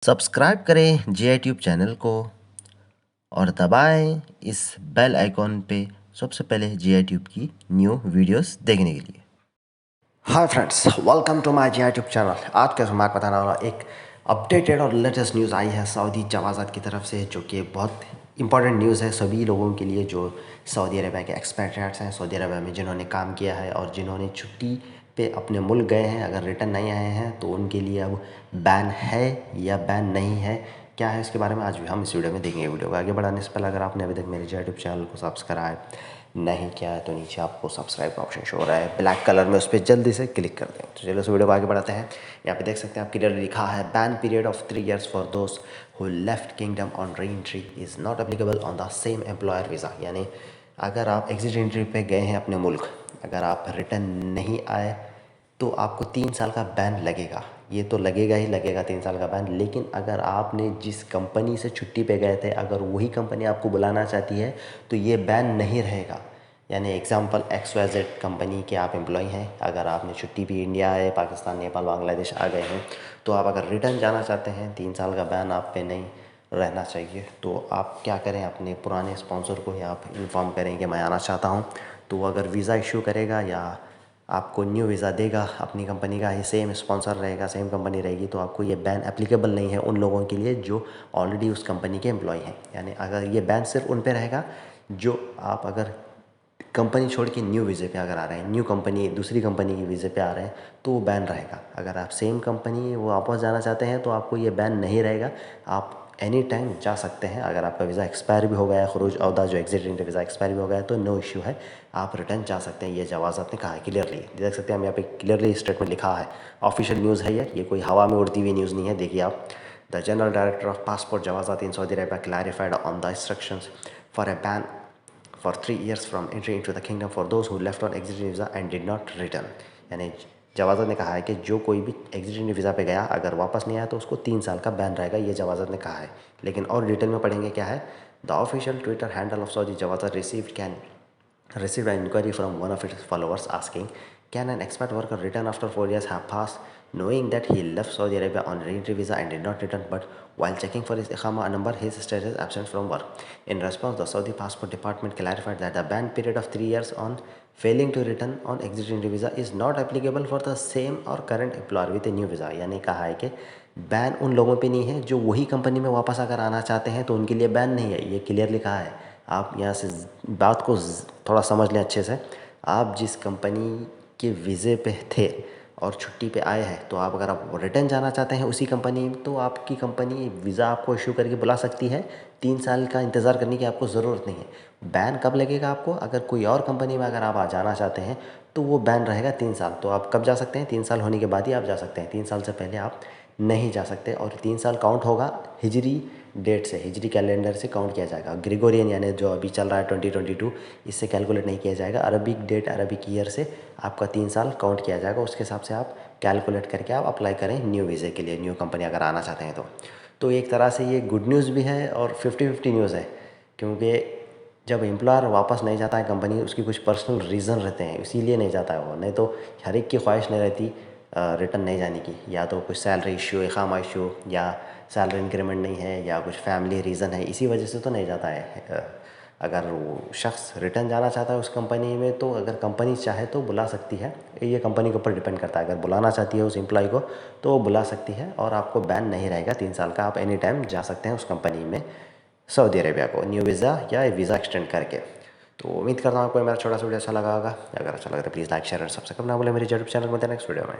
Subscribe करें जी I tube channel को और दबाएं इस बेल आइकॉन पे सबसे पहले जी आई ट्यूब की न्यू वीडियोस देखने के लिए। Hi friends, welcome to my YouTube channel. आज के मैं बताने वाला एक अपडेटेड और लेटेस्ट न्यूज़ आई है सऊदी जवाज़ात की तरफ से, जो कि बहुत इंपॉर्टेंट न्यूज़ है सभी लोगों के लिए जो सऊदी अरबिया के एक्सपेट्रिएट्स हैं, सऊदी अरबिया में जिन्होंने काम किया है और जिन्होंने छुट्टी पे अपने मुल्क गए हैं, अगर रिटर्न नहीं आए हैं तो उनके लिए अब बैन है या बैन नहीं है, क्या है इसके बारे में आज भी हम इस वीडियो में देखेंगे। वीडियो को आगे बढ़ाने से पहले अगर आपने अभी तक मेरे यूट्यूब चैनल को सब्सक्राइब नहीं किया है तो नीचे आपको सब्सक्राइब का ऑप्शन शो हो रहा है ब्लैक कलर में, उस पर जल्दी से क्लिक कर दें। तो चलो इस वीडियो को आगे बढ़ाते हैं। यहाँ पे देख सकते हैं आप क्लियरली लिखा है ban period of 3 years for those who left kingdom on re entry is not applicable on the same employer visa. यानी अगर आप एग्जिट एंट्री पे गए हैं अपने मुल्क, अगर आप रिटर्न नहीं आए तो आपको 3 साल का बैन लगेगा। ये तो लगेगा ही लगेगा 3 साल का बैन। लेकिन अगर आपने जिस कंपनी से छुट्टी पे गए थे, अगर वही कंपनी आपको बुलाना चाहती है तो ये बैन नहीं रहेगा। यानी एग्जांपल XYZ कंपनी के आप एम्प्लॉय हैं, अगर आपने छुट्टी पे इंडिया आए, पाकिस्तान, नेपाल, बांग्लादेश आ गए हैं, तो आप अगर रिटर्न जाना चाहते हैं, 3 साल का बैन आप पे नहीं रहना चाहिए। तो आप क्या करें, अपने पुराने स्पॉन्सर को या आप इन्फॉर्म करें कि मैं आना चाहता हूँ, तो वो अगर वीज़ा इशू करेगा या आपको न्यू वीज़ा देगा, अपनी कंपनी का ही सेम स्पॉन्सर रहेगा, सेम कंपनी रहेगी, तो आपको ये बैन एप्लीकेबल नहीं है उन लोगों के लिए जो ऑलरेडी उस कंपनी के एम्प्लॉय हैं। यानी अगर ये बैन सिर्फ उन पे रहेगा जो आप अगर कंपनी छोड़ के न्यू वीज़े पे अगर आ रहे हैं, न्यू कंपनी दूसरी कंपनी की वीज़े पे आ रहे हैं, तो वो बैन रहेगा। अगर आप सेम कंपनी वो वापस जाना चाहते हैं तो आपको ये बैन नहीं रहेगा, आप एनी टाइम जा सकते हैं। अगर आपका वीज़ा एक्सपायर भी हो गया है, खुरूज अवदा जो एग्जिट एंट्री वीज़ा एक्सपायर भी हो गया है, तो नो इशू है, आप रिटर्न जा सकते हैं। ये जवाज़ात ने कहा है क्लियरली, देख सकते हैं हम यहाँ पे क्लियरली स्टेटमेंट लिखा है, ऑफिशियल न्यूज़ है ये कोई हवा में उड़ती हुई न्यूज़ नहीं है। देखिए आप, the general director of passport जवाज़ात in Saudi Arabia clarified on the instructions for a ban for 3 years from entry into the kingdom for those who left on exiting visa and did not return। यानी जवाज़त ने कहा है कि जो कोई भी exiting visa पे गया अगर वापस नहीं आया तो उसको 3 साल का बैन रहेगा, ये जवाज़त ने कहा है। लेकिन और डिटेल में पढ़ेंगे क्या है। The official Twitter handle of Saudi जवाज़त received an inquiry from one of its followers asking, can an expat worker return after 4 years have passed, knowing that he left Saudi Arabia on re-entry visa and did not return, but while checking for his Iqama number, his status absent from work. In response, the Saudi Passport Department clarified that the ban period of 3 years on failing to return on exit entry visa is not applicable for the same or current employer with a new visa। यानी कहा है कि ban उन लोगों पे नहीं है जो वही कंपनी में वापस अगर आना चाहते हैं तो उनके लिए बैन नहीं है, ये क्लियरली कहा है। आप यहाँ से बात को थोड़ा समझ लें अच्छे से। आप जिस कंपनी के वीज़े पे थे और छुट्टी पे आए हैं, तो आप अगर आप रिटर्न जाना चाहते हैं उसी कंपनी में, तो आपकी कंपनी वीज़ा आपको इशू करके बुला सकती है। 3 साल का इंतज़ार करने की आपको ज़रूरत नहीं है। बैन कब लगेगा आपको, अगर कोई और कंपनी में अगर आप जाना चाहते हैं तो वो बैन रहेगा 3 साल। तो आप कब जा सकते हैं, 3 साल होने के बाद ही आप जा सकते हैं, 3 साल से पहले आप नहीं जा सकते। और 3 साल काउंट होगा हिजरी डेट से, हिजरी कैलेंडर से काउंट किया जाएगा। ग्रेगोरियन यानी जो अभी चल रहा है 2022, इससे कैलकुलेट नहीं किया जाएगा। अरबिक डेट, अरबिक ईयर से आपका 3 साल काउंट किया जाएगा। उसके हिसाब से आप कैलकुलेट करके आप अप्लाई करें न्यू वीज़े के लिए, न्यू कंपनी अगर आना चाहते हैं तो एक तरह से ये गुड न्यूज़ भी है और 50-50 न्यूज़ है, क्योंकि जब एम्प्लॉयर वापस नहीं जाता है कंपनी, उसकी कुछ पर्सनल रीज़न रहते हैं, इसीलिए नहीं जाता है वो। नहीं तो हर एक की ख्वाहिश नहीं रहती रिटर्न नहीं जाने की, या तो कुछ सैलरी इशू, इकामा इशू, या सैलरी इंक्रीमेंट नहीं है, या कुछ फैमिली रीज़न है, इसी वजह से तो नहीं जाता है। अगर वो शख्स रिटर्न जाना चाहता है उस कंपनी में, तो अगर कंपनी चाहे तो बुला सकती है। ये कंपनी के ऊपर डिपेंड करता है, अगर बुलाना चाहती है उस एम्प्लॉय को तो वो बुला सकती है और आपको बैन नहीं रहेगा 3 साल का। आप एनी टाइम जा सकते हैं उस कंपनी में सऊदी अरेबिया को, न्यू वीज़ा या वीज़ा एक्सटेंड करके। तो उम्मीद करता हूँ आपको मेरा छोटा सा वीडियो अच्छा लगा होगा। अगर अच्छा लगा तो प्लीज़ लाइक, शेयर और सब्सक्राइब ना बोले मेरे यूट्यूब चैनल में। नेक्स्ट वीडियो में।